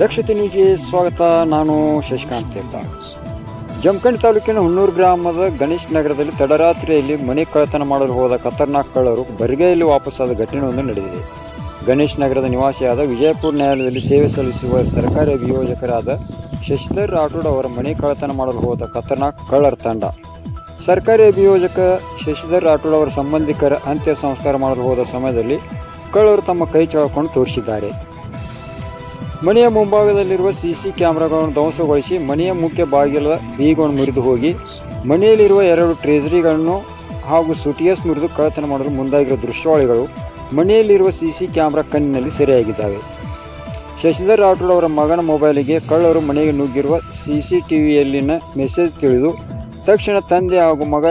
ದಕ್ಷತೆ ನ್ಯೂಸ್ಗೆ ಸ್ವಾಗತ. ನಾನು ಶಶಿಕಾಂತ್ ಹೆಬ್ಬಾರ್. ಜಮಖಂಡಿ ತಾಲೂಕಿನ ಹುಣ್ಣೂರು ಗ್ರಾಮದ ಗಣೇಶ್ ನಗರದಲ್ಲಿ ತಡರಾತ್ರಿಯಲ್ಲಿ ಮನೆ ಕಳ್ಳತನ ಮಾಡಲು ಹೋದ ಖತರ್ನಾಕ್ ಕಳ್ಳರು ಬರಿಗೈಯಲ್ಲಿ ವಾಪಸ್ಸಾದ ಘಟನೆಯೊಂದು ನಡೆದಿದೆ. ಗಣೇಶ್ ನಗರದ ನಿವಾಸಿಯಾದ ವಿಜಯಪುರ ನ್ಯಾಯಾಲಯದಲ್ಲಿ ಸೇವೆ ಸಲ್ಲಿಸುವ ಸರ್ಕಾರಿ ಅಭಿಯೋಜಕರಾದ ಶಶಿಧರ್ ರಾಠೋಡ್ ಅವರ ಮನೆ ಕಳ್ಳತನ ಮಾಡಲು ಹೋದ ಖತರ್ನಾಕ್ ಕಳ್ಳರ ತಂಡ ಸರ್ಕಾರಿ ಅಭಿಯೋಜಕ ಶಶಿಧರ್ ರಾಠೋಡ್ ಅವರ ಸಂಬಂಧಿಕರ ಅಂತ್ಯ ಸಂಸ್ಕಾರ ಮಾಡಲು ಹೋದ ಸಮಯದಲ್ಲಿ ಕಳ್ಳರು ತಮ್ಮ ಕೈ ಚಳಕೊಂಡು ತೋರಿಸಿದ್ದಾರೆ. ಮನೆಯ ಮುಂಭಾಗದಲ್ಲಿರುವ ಸಿಸಿ ಕ್ಯಾಮೆರಾಗಳನ್ನು ಧ್ವಂಸಗೊಳಿಸಿ ಮನೆಯ ಮುಖ್ಯ ಬಾಗಿಲ ಬೀಗವನ್ನು ಮುರಿದು ಹೋಗಿ ಮನೆಯಲ್ಲಿರುವ 2 ಟ್ರೆಜರಿಗಳನ್ನು ಹಾಗೂ ಸುಟಿಯಸ್ ಮುರಿದು ಕಳ್ಳತನ ಮಾಡಲು ಮುಂದಾಗಿರುವ ದೃಶ್ಯಾವಳಿಗಳು ಮನೆಯಲ್ಲಿರುವ ಸಿಸಿ ಕ್ಯಾಮೆರಾ ಕಣ್ಣಿನಲ್ಲಿ ಸೆರೆಯಾಗಿದ್ದಾವೆ. ಶಶಿಧರ್ ರಾಠೋಡ್ ಅವರ ಮಗನ ಮೊಬೈಲಿಗೆ ಕಳ್ಳರು ಮನೆಗೆ ನುಗ್ಗಿರುವ CCTVಯಲ್ಲಿನ ಮೆಸೇಜ್ ತಿಳಿದು ತಕ್ಷಣ ತಂದೆ ಹಾಗೂ ಮಗ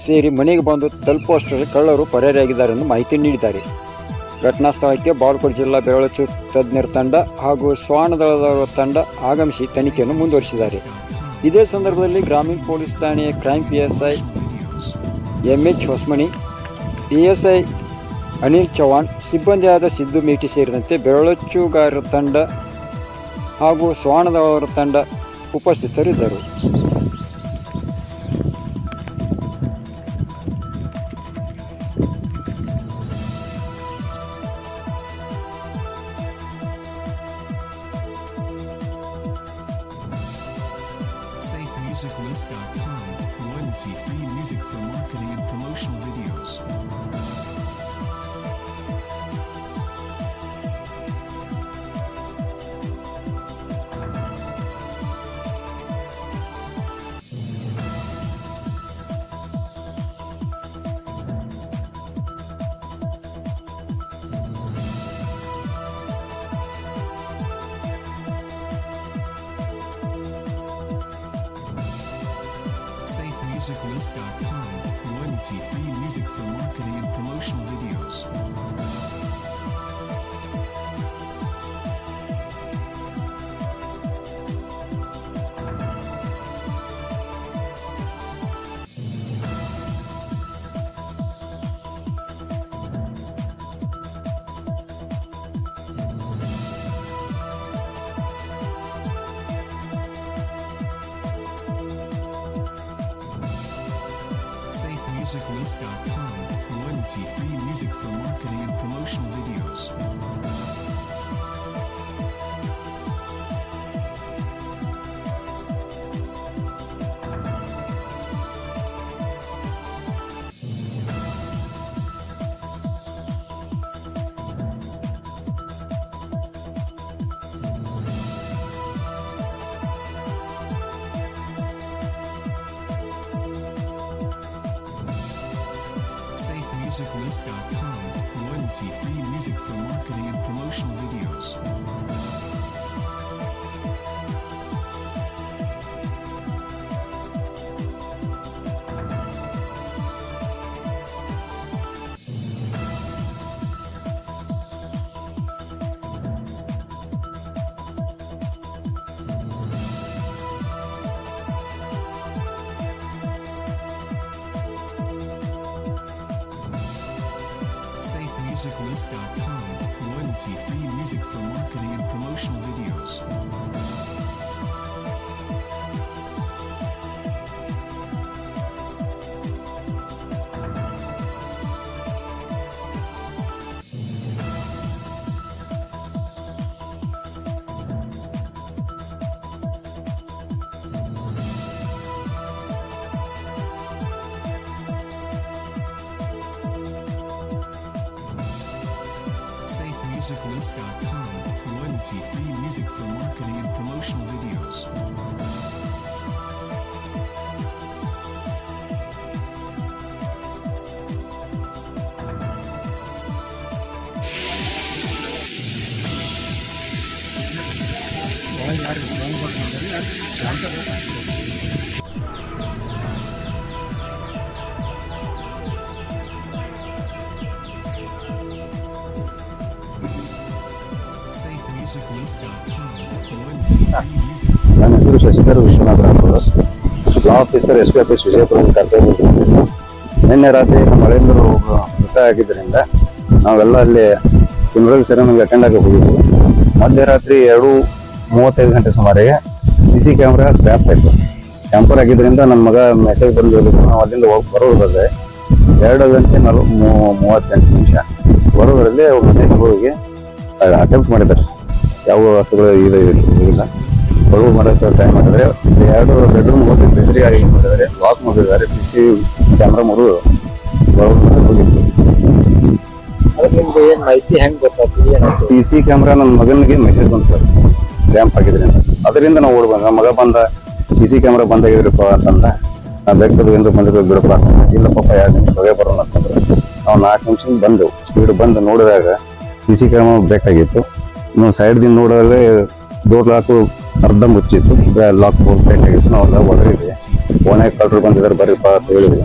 ಸೇರಿ ಮನೆಗೆ ಬಂದು ತಲುಪುವಷ್ಟರಲ್ಲಿ ಕಳ್ಳರು ಪರಾರಿಯಾಗಿದ್ದಾರೆ ಎಂದು ಮಾಹಿತಿ ನೀಡಿದ್ದಾರೆ. ಘಟನಾ ಸ್ಥಳಕ್ಕೆ ಬಾಗಲಕೋಟೆ ಜಿಲ್ಲಾ ಬೆರಳಚ್ಚು ತಜ್ಞರ ತಂಡ ಹಾಗೂ ಶ್ವಾನದಳದವರ ತಂಡ ಆಗಮಿಸಿ ತನಿಖೆಯನ್ನು ಮುಂದುವರಿಸಿದ್ದಾರೆ. ಇದೇ ಸಂದರ್ಭದಲ್ಲಿ ಗ್ರಾಮೀಣ ಪೊಲೀಸ್ ಠಾಣೆಯ crime PSI MH Hosamani, PSI Anil Chavan, ಸಿಬ್ಬಂದಿಯಾದ ಸಿದ್ದು ಮೇಟಿ ಸೇರಿದಂತೆ ಬೆರಳಚ್ಚುಗಾರರ ತಂಡ ಹಾಗೂ ಶ್ವಾನದಳವರ ತಂಡ ಉಪಸ್ಥಿತರಿದ್ದರು. SafeMusicList.com, royalty-free music for marketing and promotional videos. SafeMusicList.com, royalty-free music for marketing and promotional videos. SafeMusicList.com, royalty-free music for marketing and promotional videos. SafeMusicList.com, royalty-free music for marketing and promotional videos. SafeMusicList.com, royalty-free music for marketing and promotional videos. SafeMusicList.com, royalty-free music for marketing and promotional videos. ನನ್ನ ಹೆಸರು Shashidhar Vishwanath Rathod, law officer SP office ವಿಜಯಪುರದಲ್ಲಿ ಕರ್ತವ್ಯ. ನಿನ್ನೆ ರಾತ್ರಿ ನಮ್ಮ ಮಳೆಯಿಂದ ಮೃತ ಆಗಿದ್ದರಿಂದ ನಾವೆಲ್ಲ ಅಲ್ಲಿ ಫುನರಲ್ ಸೆರೆಮನಿಗೆ ಅಟೆಂಡ್ ಆಗಿ ಹೋಗಿದ್ವಿ. ಮಧ್ಯರಾತ್ರಿ 35 ಗಂಟೆ ಸುಮಾರಿಗೆ CC ಕ್ಯಾಮ್ರಾ ಕ್ರ್ಯಾಪ್ ಆಯ್ತು. ಟ್ಯಾಂಪರ್ ಆಗಿದ್ದರಿಂದ ನನ್ನ ಮಗ ಮೆಸೇಜ್ ಬಂದು ನಾವು ಅಲ್ಲಿಂದ ಬರೋದ್ರಲ್ಲೇ 2 ಗಂಟೆ 38 ನಿಮಿಷ ಬರೋದ್ರಲ್ಲಿ ಅವ್ರ ಮನೆಗೆ ಹೋಗಿ ಅಟೆಂಪ್ಟ್ ಮಾಡಿದ್ದಾರೆ. ಯಾವ ವಸ್ತುಗಳು ಇಲ್ಲ ಬರುವ ಮಾಡೋಕ್ಕೆ ಟ್ರೈ ಮಾಡಿದ್ರೆ 2 ಬೆಡ್ರೂಮ್ ಹೋಗಿ ಟ್ರೆಜರಿ ಆಗಿ ಮಾಡಿದ್ದಾರೆ, ಲಾಕ್ ಮಾಡಿದ್ದಾರೆ. CC ಕ್ಯಾಮ್ರಾ ಮುರಿದು ಹೋಗಿತ್ತು. ನಿಮ್ಗೆ ಏನ್ ಮಾಹಿತಿ ಹೆಂಗ್ ಗೊತ್ತಾಗ್ತದೆ? CC ಕ್ಯಾಮ್ರಾ ನನ್ನ ಮಗನಿಗೆ ಮೆಸೇಜ್ ಬಂತು ರ್ಯಾಂಪ್ ಆಗಿದ್ರಿಂದ, ಅದರಿಂದ ನಾವು ಓಡ್ಬಂದ. ನಮ್ಮ ಮಗ ಬಂದ CC ಕ್ಯಾಮ್ರಾ ಬಂದಾಗಿದ್ರಪ್ಪ ಅಂತಂದ, ನಾ ಬೇಕಾದ್ರು ಎಂದು ಬಂದಿರೋ ಬಿಡಪ್ಪ ಅಂತಂದ. ಇಲ್ಲ ಪಾಪ 2 ನಿಮಿಷ ಹೊಗೆ ಬರೋಣ ಅಂತಂದ್ರೆ ನಾವು 4 ನಿಮಿಷ ಬಂದು ಸ್ಪೀಡ್ ಬಂದು ನೋಡಿದಾಗ CC ಕ್ಯಾಮ್ರಾ ಬೇಕಾಗಿತ್ತು. ನಾವು ಸೈಡ್ದಿಂದ ನೋಡಿದ್ರೆ ಡೋರ್ ಲಾಕು ಅರ್ಧ ಮುಚ್ಚಿತ್ತು, ಲಾಕ್ ಬೋರ್ಡ್ ಬ್ರೇಕ್ ಆಗಿತ್ತು. ನಾವೆಲ್ಲ ಒಳಗಿದ್ವಿ, ಓಣೆ ಕಳ್ಳರು ಬಂದಿದ್ದಾರೆ ಬರ್ರಿಪ್ಪ ಅಂತ ಹೇಳಿದ್ವಿ.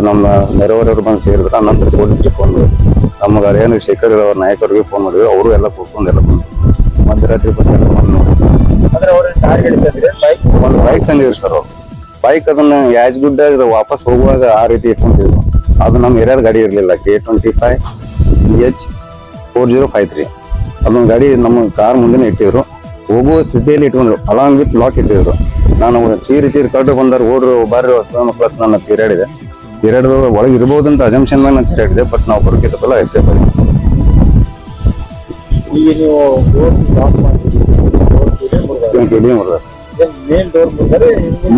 ನಮ್ಮ ನೆರೆಹೊರೆಯವರು ಬಂದು ಸೇರಿದ್ರು. ನಂತರ ಪೊಲೀಸರಿಗೆ ಫೋನ್ ಮಾಡಿದ್ವಿ, ನಮ್ಮ ಏನು ಶೇಖರ್ ಅವ್ರ ನಾಯಕರಿಗೆ ಫೋನ್ ಮಾಡಿದ್ವಿ. ಅವರು ಎಲ್ಲ ಕೂತ್ಕೊಂಡು ಎಲ್ಲ ಬಂದು ಮಧ್ಯರಾತ್ರಿ ಬಂದು ಅಂದ್ರೆ ಅವ್ರ ಒಂದು ಬೈಕ್ ತಂದಿದ್ರು ಸರ್. ಅವ್ರು ಬೈಕ್ ಅದನ್ನ ಯಾಜ್ಗುಡ್ಡ ವಾಪಸ್ ಹೋಗುವಾಗ ಆ ರೀತಿ ಇಟ್ಕೊಂಡಿದ್ರು. ಅದು ನಮ್ಮ ಏರಿಯಾದ ಗಾಡಿ ಇರಲಿಲ್ಲ, K25 EH 4053 ಅದೊಂದು ಗಾಡಿ ನಮ್ಮ ಕಾರ್ ಮುಂದೆ ಇಟ್ಟಿದ್ರು. ಹೋಗುವ ಸ್ಥಿತಿಯಲ್ಲಿ ಇಟ್ಕೊಂಡ್ರು, ಅಲಾಂಗ್ ವಿತ್ ಲಾಕ್ ಇಟ್ಟಿದ್ರು. ನಾನು ಚೀರಿ ಕಟ್ಟು ಬಂದರು ಓಡ್ರು ಬಾರಿ ಹೊಸ ಮಕ್ಕಳು ನನ್ನ ತಿರುಗಾಡಿದೆ. ಒಳಗೆ ಇರ್ಬೋದು ಅಂತ ಅಜಂಪ್ಷನ್ ಮೇಲೆ ನಾನು ತಿರುಗಾಡಿದೆ. ಬಟ್ ನಾವು ಬರೋಕ್ಕಿತ್ತಲ್ಲ ಎಸ್ಕೇಪ್ ಆಗಿದೆ. ಈಗ ನೀವು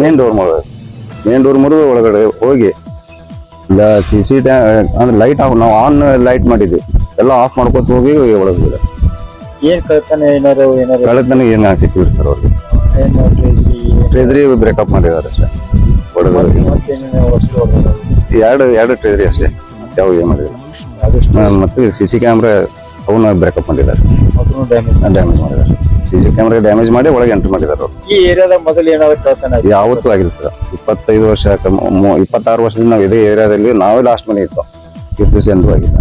ಮೇನ್ ಡೋರ್ ಮುರಿದು ಒಳಗಡೆ ಹೋಗಿ CC ಅಂದ್ರೆ ಲೈಟ್ ನಾವು ಆನ್ ಲೈಟ್ ಮಾಡಿದ್ವಿ, ಎಲ್ಲ ಆಫ್ ಮಾಡ್ಕೊತ ಹೋಗಿ ಒಳಗಿದೆ. ಏನ್ ಕಳ್ತಾನೆ ಏನಾರು ಕಳೆತನ ಏನ್ ಸಿಕ್ಕಿದ್ರು ಸರ್ ಅವ್ರಿಗೆ. ಟ್ರೆಜರಿ ಬ್ರೇಕಪ್ ಮಾಡಿದ್ದಾರೆ ಅಷ್ಟೇ. ಎರಡು ಟ್ರೆಜರಿ ಅಷ್ಟೇ, ಯಾವ ಏನ್ ಮಾಡಿದ್ರು. ಮತ್ತೆ CC ಕ್ಯಾಮ್ರಾ ಅವನ್ನ ಬ್ರೇಕಪ್ ಮಾಡಿದ್ದಾರೆ, ಡ್ಯಾಮೇಜ್ ಮಾಡಿದ್ದಾರೆ. CC ಕ್ಯಾಮ್ರಾ ಡ್ಯಾಮೇಜ್ ಮಾಡಿ ಒಳಗೆ ಎಂಟ್ರಿ ಮಾಡಿದ್ದಾರೆ ಅವರು. ಈ ಏರಿಯಾದಾಗ ಮೊದಲು ಏನಾದ್ರು ಕಳ್ತಾನೆ ಯಾವತ್ತೂ ಆಗಿದೆ ಸರ್. 25 ವರ್ಷ 26 ವರ್ಷದಿಂದ ನಾವು ಇದೇ ಏರಿಯಾದಲ್ಲಿ ನಾವೇ ಲಾಸ್ಟ್ ಮನೆ ಇತ್ತು. ದಿವಸ ಎಂದೂ ಆಗಿದೆ.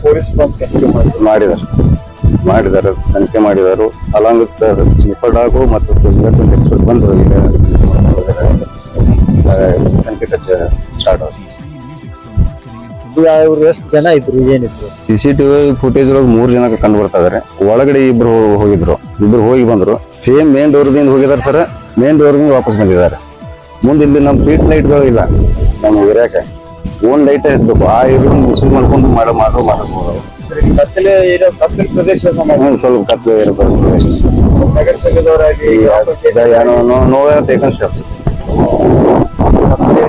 ಪೊಲೀಸ್ ಮಾಡಿದ್ದಾರೆ ತನಿಖೆ ಮಾಡಿದರು. ಅಲಾಂಗ್ ವಿತ್ ಚೀಫರ್ ಡಾಗು ಮತ್ತು ಎಕ್ಸ್ಪರ್ಟ್ ಬಂದು ಈಗ ತನಿಖೆ ಸ್ಟಾರ್ಟ್ ಆಗುತ್ತೆ. ಅವ್ರು ಎಷ್ಟು ಜನ ಇದ್ರು, ಏನಿದ್ರು? CCTV ಫುಟೇಜ್ ಒಳಗೆ 3 ಜನ ಕಂಡು ಬರ್ತಾ ಇದಾರೆ. ಒಳಗಡೆ ಇಬ್ರು ಹೋಗಿ ಬಂದ್ರು. ಸೇಮ್ ಮೇನ್ ಡೋರ್ದಿಂದ ಹೋಗಿದಾರೆ ಸರ್. ಮೇನ್ ಡೋರ್ದಿಂದ ವಾಪಸ್ ಬಂದಿದ್ದಾರೆ. ಮುಂದೆ ಇಲ್ಲಿ ನಮ್ಮ ಸ್ಟ್ರೀಟ್ ಲೈಟ್ಗಳು ಇಲ್ಲ ನಮ್ಮ ಏರಿಯಾಕ್ಕೆ. ಓನ್ ಲೈಟ್ ಹಚ್ಚಬೇಕು. ಆ ಏರಿಯಾ ಮುಸುಕು ಮಾಡ್ಕೊಂಡು ಮಾಡಬಹುದು. ಪ್ರದೇಶ ಸ್ವಲ್ಪ ಕತ್ಲೆ ಇರೋ ಪ್ರದೇಶ. ನಗರಸಭೆದವರಾಗಿ ನೋ ಟೇಕನ್ ಸ್ಟೆಪ್ಸ್ ಮಾಡಿ